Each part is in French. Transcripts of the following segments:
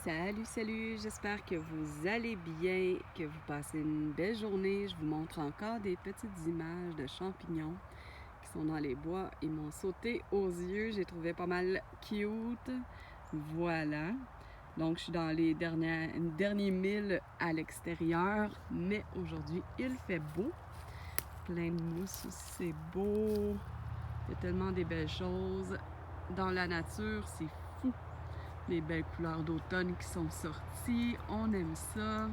Salut, salut, j'espère que vous allez bien, que vous passez une belle journée. Je vous montre encore des petites images de champignons qui sont dans les bois. Ils m'ont sauté aux yeux, j'ai trouvé pas mal cute. Voilà. Donc, je suis dans les derniers milles à l'extérieur, mais aujourd'hui, il fait beau. Plein de mousse aussi, c'est beau. Il y a tellement des belles choses dans la nature, c'est fou. Les belles couleurs d'automne qui sont sorties. On aime ça.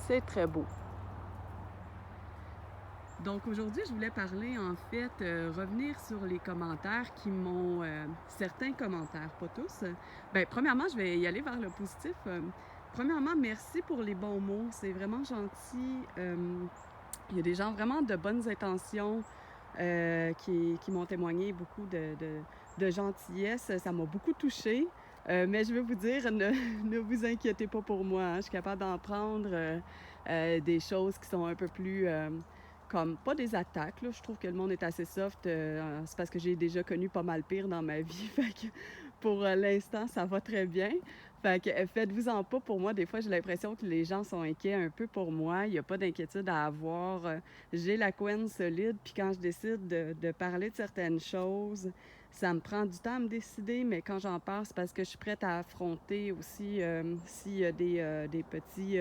C'est très beau. Donc aujourd'hui, je voulais parler, en fait, revenir sur les commentaires qui m'ont... certains commentaires, pas tous. Premièrement, je vais y aller vers le positif. Premièrement, merci pour les bons mots. C'est vraiment gentil. Il y a des gens vraiment de bonnes intentions qui m'ont témoigné beaucoup de gentillesse. Ça m'a beaucoup touchée. Mais je veux vous dire, ne vous inquiétez pas pour moi. Hein. Je suis capable d'en prendre des choses qui sont un peu plus comme, pas des attaques. Là. Je trouve que le monde est assez soft. C'est parce que j'ai déjà connu pas mal pire dans ma vie. Fait que pour l'instant, ça va très bien. Fait que faites-vous-en pas pour moi. Des fois, j'ai l'impression que les gens sont inquiets un peu pour moi. Il n'y a pas d'inquiétude à avoir. J'ai la couenne solide. Puis quand je décide de parler de certaines choses, ça me prend du temps à me décider. Mais quand j'en parle, c'est parce que je suis prête à affronter aussi s'il y a des petits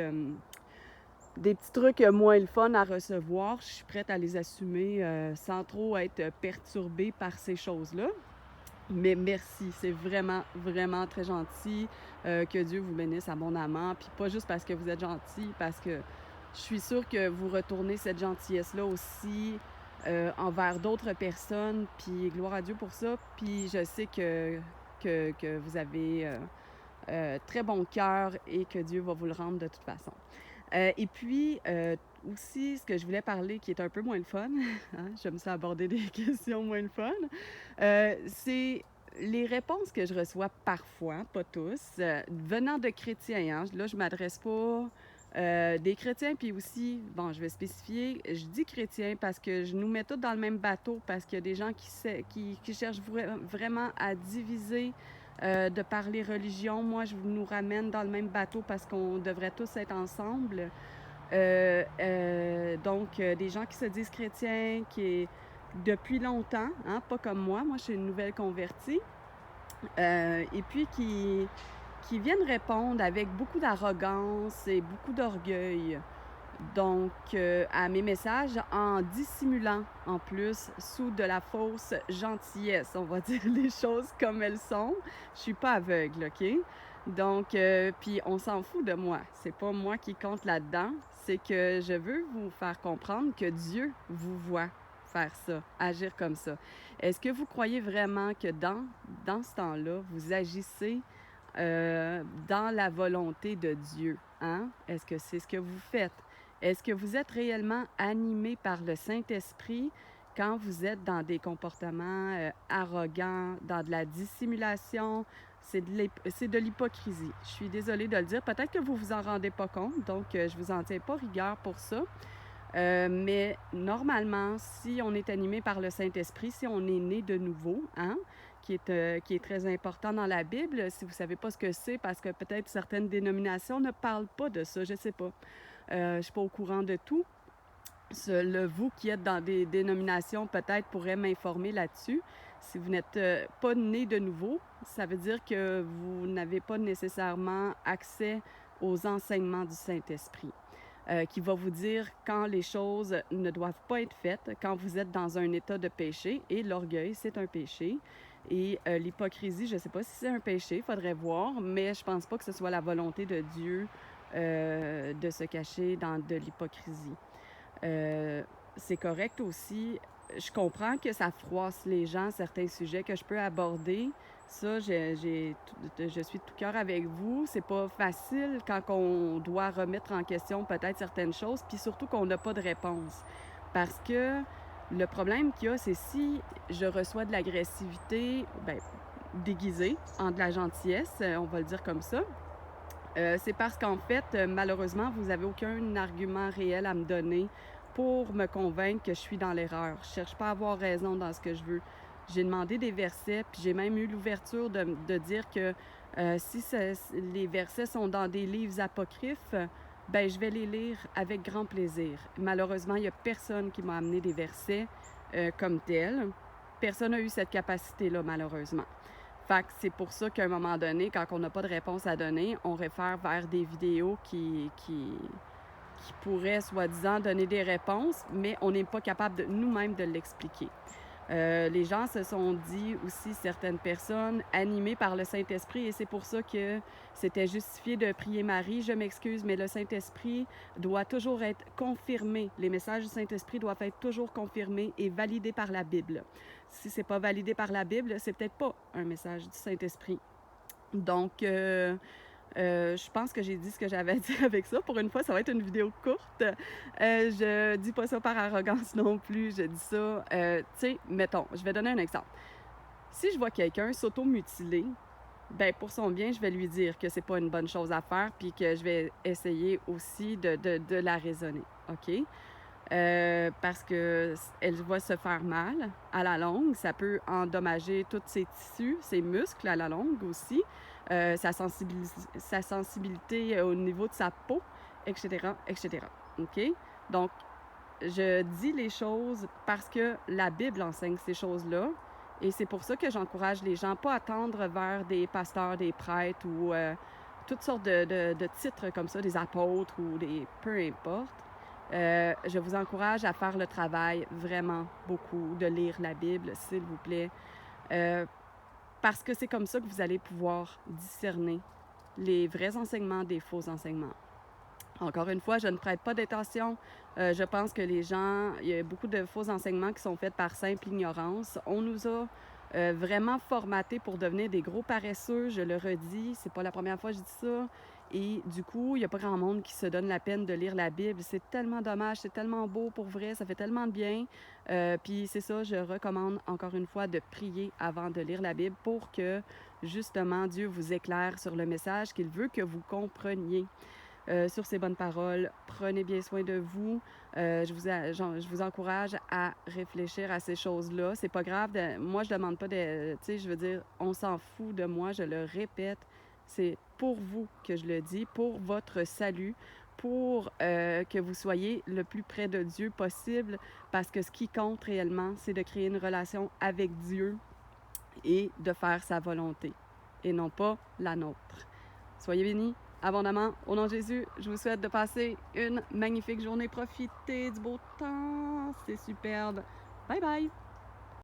trucs moins le fun à recevoir. Je suis prête à les assumer sans trop être perturbée par ces choses-là. Mais merci, c'est vraiment, vraiment très gentil. Que Dieu vous bénisse abondamment. Puis pas juste parce que vous êtes gentil, parce que je suis sûre que vous retournez cette gentillesse-là aussi envers d'autres personnes. Puis gloire à Dieu pour ça. Puis je sais que vous avez très bon cœur et que Dieu va vous le rendre de toute façon. Et puis, aussi, ce que je voulais parler, qui est un peu moins le fun, hein, j'aime ça aborder des questions moins le fun, c'est les réponses que je reçois parfois, pas tous, venant de chrétiens. Hein. Là, je m'adresse pas des chrétiens, puis aussi, bon, je vais spécifier, je dis chrétiens parce que je nous mets tous dans le même bateau, parce qu'il y a des gens qui cherchent vraiment à diviser de par les religions. Moi, je nous ramène dans le même bateau parce qu'on devrait tous être ensemble. Donc, des gens qui se disent chrétiens, depuis longtemps, hein, pas comme moi je suis une nouvelle convertie, et puis qui viennent répondre avec beaucoup d'arrogance et beaucoup d'orgueil. Donc, à mes messages en dissimulant en plus sous de la fausse gentillesse. On va dire les choses comme elles sont. Je suis pas aveugle, OK? Donc, puis on s'en fout de moi. C'est pas moi qui compte là-dedans. C'est que je veux vous faire comprendre que Dieu vous voit faire ça, agir comme ça. Est-ce que vous croyez vraiment que dans ce temps-là, vous agissez dans la volonté de Dieu? Hein? Est-ce que c'est ce que vous faites? Est-ce que vous êtes réellement animé par le Saint-Esprit quand vous êtes dans des comportements arrogants, dans de la dissimulation? C'est de l'hypocrisie. Je suis désolée de le dire. Peut-être que vous vous en rendez pas compte, donc je vous en tiens pas rigueur pour ça. Mais normalement, si on est animé par le Saint-Esprit, si on est né de nouveau, hein, qui est très important dans la Bible, si vous ne savez pas ce que c'est, parce que peut-être certaines dénominations ne parlent pas de ça, je ne sais pas. Je ne suis pas au courant de tout. Vous qui êtes dans des dénominations, peut-être pourrait m'informer là-dessus. Si vous n'êtes pas né de nouveau, ça veut dire que vous n'avez pas nécessairement accès aux enseignements du Saint-Esprit. Qui va vous dire quand les choses ne doivent pas être faites, quand vous êtes dans un état de péché. Et l'orgueil, c'est un péché. Et l'hypocrisie, je ne sais pas si c'est un péché, il faudrait voir, mais je ne pense pas que ce soit la volonté de Dieu de se cacher dans de l'hypocrisie. C'est correct aussi. Je comprends que ça froisse les gens, certains sujets que je peux aborder. Ça, je suis de tout cœur avec vous. C'est pas facile quand on doit remettre en question peut-être certaines choses, puis surtout qu'on n'a pas de réponse. Parce que le problème qu'il y a, c'est si je reçois de l'agressivité, déguisée en de la gentillesse, on va le dire comme ça, c'est parce qu'en fait, malheureusement, vous n'avez aucun argument réel à me donner pour me convaincre que je suis dans l'erreur. Je ne cherche pas à avoir raison dans ce que je veux. J'ai demandé des versets, puis j'ai même eu l'ouverture de dire que Les versets sont dans des livres apocryphes, ben je vais les lire avec grand plaisir. Malheureusement, il n'y a personne qui m'a amené des versets comme tels. Personne n'a eu cette capacité-là, malheureusement. Fait que c'est pour ça qu'à un moment donné, quand on n'a pas de réponse à donner, on réfère vers des vidéos qui pourraient, soi-disant, donner des réponses, mais on n'est pas capable de nous-mêmes de l'expliquer. Les gens se sont dit aussi, certaines personnes, animées par le Saint-Esprit, et c'est pour ça que c'était justifié de prier Marie. Je m'excuse, mais le Saint-Esprit doit toujours être confirmé. Les messages du Saint-Esprit doivent être toujours confirmés et validés par la Bible. Si c'est pas validé par la Bible, c'est peut-être pas un message du Saint-Esprit. Donc, je pense que j'ai dit ce que j'avais à dire avec ça. Pour une fois, ça va être une vidéo courte. Je dis pas ça par arrogance non plus. Je dis ça, tu sais, mettons, je vais donner un exemple. Si je vois quelqu'un s'auto-mutiler, ben pour son bien, je vais lui dire que c'est pas une bonne chose à faire, puis que je vais essayer aussi de la raisonner, OK? Parce qu'elle va se faire mal à la longue. Ça peut endommager tous ses tissus, ses muscles à la longue aussi, sa sensibilité au niveau de sa peau, etc., etc. OK? Donc, je dis les choses parce que la Bible enseigne ces choses-là. Et c'est pour ça que j'encourage les gens pas à tendre vers des pasteurs, des prêtres ou toutes sortes de titres comme ça, des apôtres ou des... peu importe. Je vous encourage à faire le travail vraiment beaucoup, de lire la Bible, s'il vous plaît, parce que c'est comme ça que vous allez pouvoir discerner les vrais enseignements des faux enseignements. Encore une fois, je ne prête pas d'intention. Je pense que les gens, il y a beaucoup de faux enseignements qui sont faits par simple ignorance. On nous a vraiment formatés pour devenir des gros paresseux. Je le redis, c'est pas la première fois que je dis ça. Et du coup, il n'y a pas grand monde qui se donne la peine de lire la Bible. C'est tellement dommage, c'est tellement beau pour vrai, ça fait tellement de bien. Puis c'est ça, je recommande encore une fois de prier avant de lire la Bible pour que justement Dieu vous éclaire sur le message qu'il veut que vous compreniez. Sur ces bonnes paroles, prenez bien soin de vous. Je vous encourage à réfléchir à ces choses-là. C'est pas grave. Moi, je demande pas de... Tu sais, je veux dire, on s'en fout de moi, je le répète. C'est pour vous que je le dis, pour votre salut, pour que vous soyez le plus près de Dieu possible, parce que ce qui compte réellement, c'est de créer une relation avec Dieu et de faire sa volonté, et non pas la nôtre. Soyez bénis abondamment. Au nom de Jésus, je vous souhaite de passer une magnifique journée. Profitez du beau temps. C'est superbe. Bye bye!